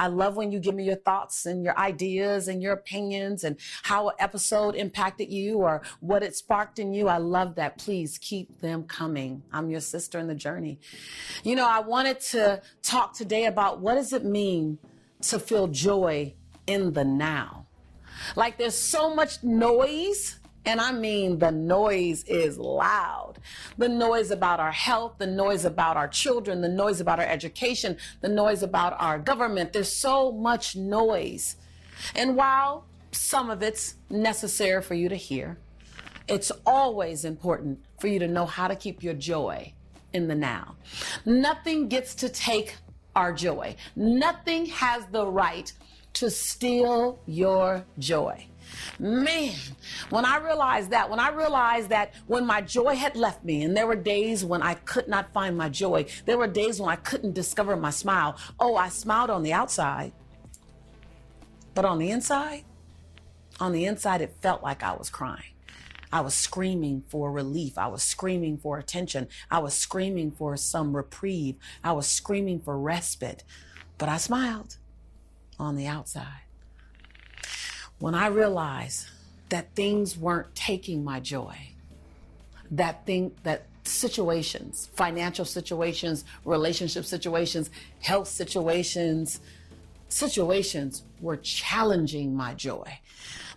I love when you give me your thoughts and your ideas and your opinions and how an episode impacted you or what it sparked in you. I love that. Please keep them coming. I'm your sister in the journey. You know, I wanted to talk today about what does it mean to feel joy in the now? Like there's so much noise. And I mean, the noise is loud. The noise about our health, the noise about our children, the noise about our education, the noise about our government. There's so much noise. And while some of it's necessary for you to hear, it's always important for you to know how to keep your joy in the now. Nothing gets to take our joy. Nothing has the right to steal your joy. Man, when I realized that when my joy had left me, and there were days when I could not find my joy, there were days when I couldn't discover my smile. Oh, I smiled on the outside, but on the inside, it felt like I was crying. I was screaming for relief. I was screaming for attention. I was screaming for some reprieve. I was screaming for respite, but I smiled on the outside. When I realized that things weren't taking my joy, that situations, financial situations, relationship situations, health situations were challenging my joy,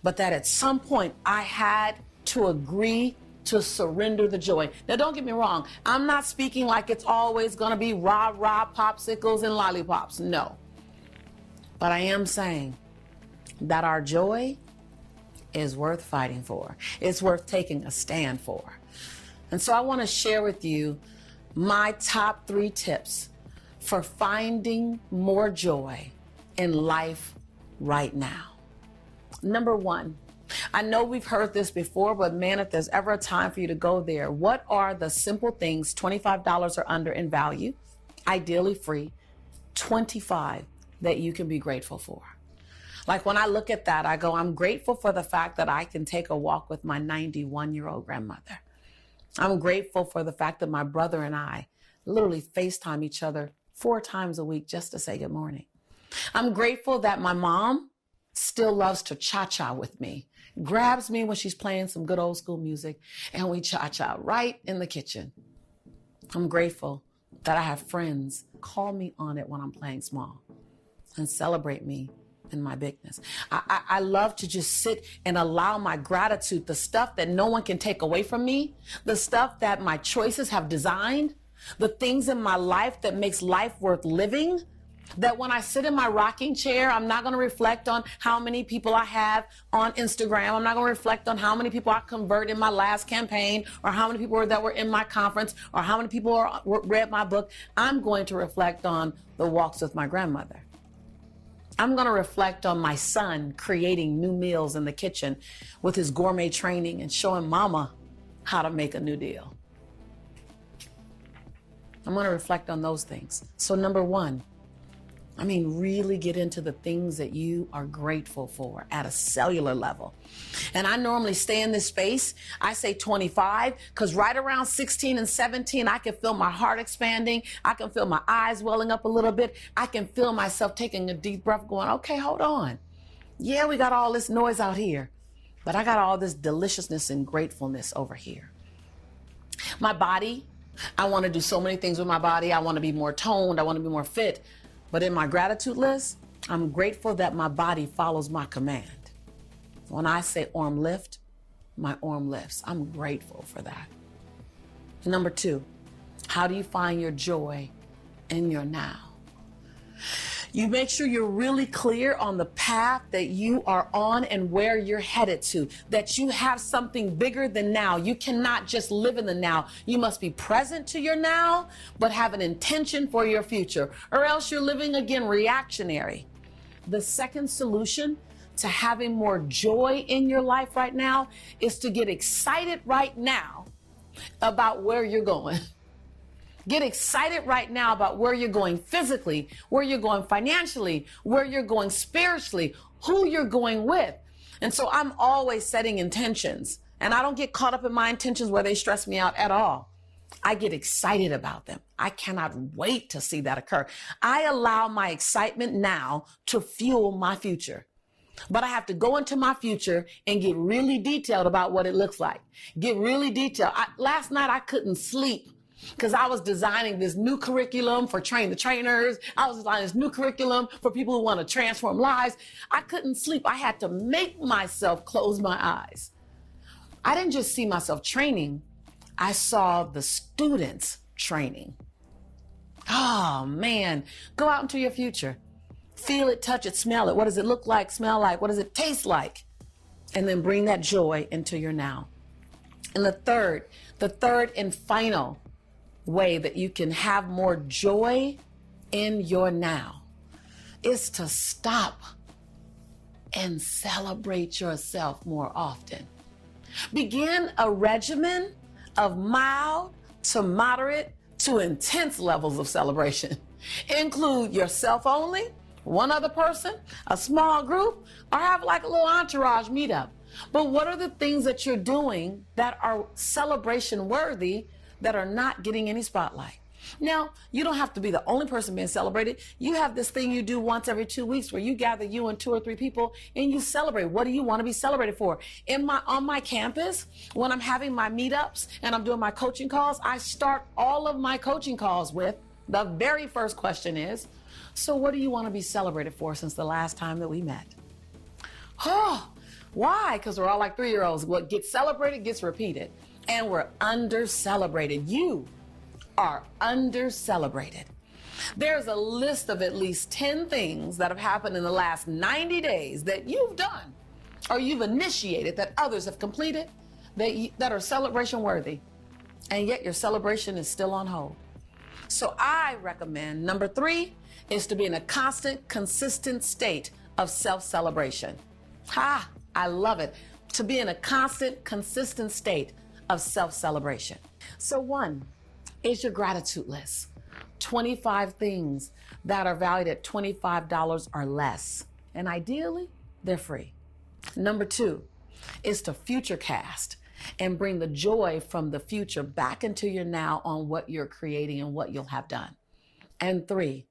but that at some point I had to agree to surrender the joy. Now, don't get me wrong. I'm not speaking like it's always going to be rah-rah popsicles and lollipops. No. But I am saying that our joy is worth fighting for. It's worth taking a stand for. And so I want to share with you my top 3 tips for finding more joy in life right now. Number 1, I know we've heard this before, but man, if there's ever a time for you to go there, what are the simple things, $25 or under in value, ideally free, 25 that you can be grateful for? Like when I look at that, I go, I'm grateful for the fact that I can take a walk with my 91-year-old grandmother. I'm grateful for the fact that my brother and I literally FaceTime each other 4 times a week just to say good morning. I'm grateful that my mom still loves to cha-cha with me, grabs me when she's playing some good old school music, and we cha-cha right in the kitchen. I'm grateful that I have friends call me on it when I'm playing small and celebrate me in my bigness. I love to just sit and allow my gratitude, the stuff that no one can take away from me, the stuff that my choices have designed, the things in my life that makes life worth living, that when I sit in my rocking chair, I'm not going to reflect on how many people I have on Instagram. I'm not going to reflect on how many people I convert in my last campaign, or how many people that were in my conference, or how many people read my book. I'm going to reflect on the walks with my grandmother. I'm going to reflect on my son creating new meals in the kitchen with his gourmet training and showing mama how to make a new deal. I'm going to reflect on those things. So number 1, really get into the things that you are grateful for at a cellular level. And I normally stay in this space. I say 25 because right around 16 and 17, I can feel my heart expanding. I can feel my eyes welling up a little bit. I can feel myself taking a deep breath going, okay, hold on. Yeah, we got all this noise out here, but I got all this deliciousness and gratefulness over here. My body, I want to do so many things with my body. I want to be more toned. I want to be more fit. But in my gratitude list, I'm grateful that my body follows my command. When I say arm lift, my arm lifts. I'm grateful for that. Number 2, how do you find your joy in your now? You make sure you're really clear on the path that you are on and where you're headed to, that you have something bigger than now. You cannot just live in the now. You must be present to your now, but have an intention for your future, or else you're living again reactionary. The second solution to having more joy in your life right now is to get excited right now about where you're going. Get excited right now about where you're going physically, where you're going financially, where you're going spiritually, who you're going with. And so I'm always setting intentions, and I don't get caught up in my intentions where they stress me out at all. I get excited about them. I cannot wait to see that occur. I allow my excitement now to fuel my future. But I have to go into my future and get really detailed about what it looks like. Get really detailed. Last night I couldn't sleep because I was designing this new curriculum for the trainers. I was designing this new curriculum for people who want to transform lives. I couldn't sleep. I had to make myself close my eyes. I didn't just see myself training. I saw the students training. Oh man, go out into your future. Feel it, touch it, smell it. What does it look like, smell like? What does it taste like? And then bring that joy into your now. And the third and final way that you can have more joy in your now is to stop and celebrate yourself more often. Begin a regimen of mild to moderate to intense levels of celebration. Include yourself only, one other person, a small group, or have like a little entourage meetup. But what are the things that you're doing that are celebration worthy that are not getting any spotlight? Now, you don't have to be the only person being celebrated. You have this thing you do once every 2 weeks where you gather you and 2 or 3 people and you celebrate. What do you want to be celebrated for? On my campus, when I'm having my meetups and I'm doing my coaching calls, I start all of my coaching calls with the very first question is, so what do you want to be celebrated for since the last time that we met? Oh, why? Because we're all like 3-year-olds. What gets celebrated gets repeated. And we're under-celebrated. You are under-celebrated. There's a list of at least 10 things that have happened in the last 90 days that you've done or you've initiated that others have completed that are celebration worthy. And yet your celebration is still on hold. So I recommend number 3 is to be in a constant, consistent state of self-celebration. I love it. To be in a constant, consistent state of self-celebration. So 1 is your gratitude list. 25 things that are valued at $25 or less. And ideally, they're free. Number 2 is to future cast and bring the joy from the future back into your now on what you're creating and what you'll have done. And 3,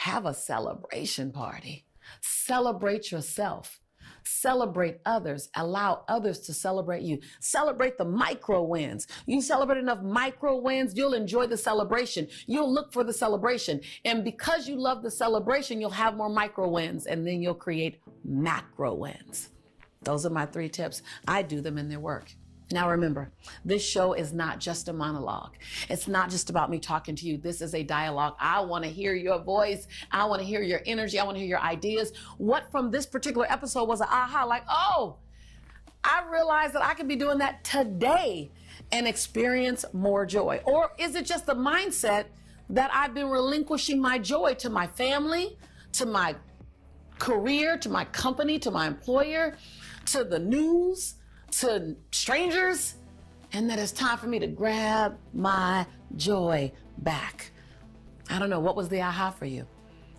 have a celebration party. Celebrate yourself. Celebrate others. Allow others to celebrate you. Celebrate the micro wins. You celebrate enough micro wins, you'll enjoy the celebration. You'll look for the celebration. And because you love the celebration, you'll have more micro wins, and then you'll create macro wins. Those are my 3 tips. I do them in their work. Now remember, this show is not just a monologue. It's not just about me talking to you. This is a dialogue. I want to hear your voice. I want to hear your energy. I want to hear your ideas. What from this particular episode was an aha, like, oh, I realized that I could be doing that today and experience more joy? Or is it just the mindset that I've been relinquishing my joy to my family, to my career, to my company, to my employer, to the news, to strangers, and that it's time for me to grab my joy back? I don't know. What was the aha for you?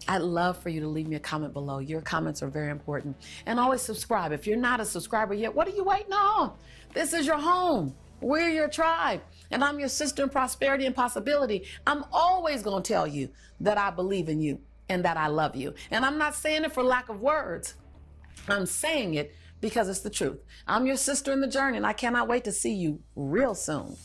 I'd love for you to leave me a comment below. Your comments are very important. And always subscribe. If you're not a subscriber yet, what are you waiting on? This is your home. We're your tribe. And I'm your sister in prosperity and possibility. I'm always going to tell you that I believe in you and that I love you. And I'm not saying it for lack of words. I'm saying it because it's the truth. I'm your sister in the journey, and I cannot wait to see you real soon.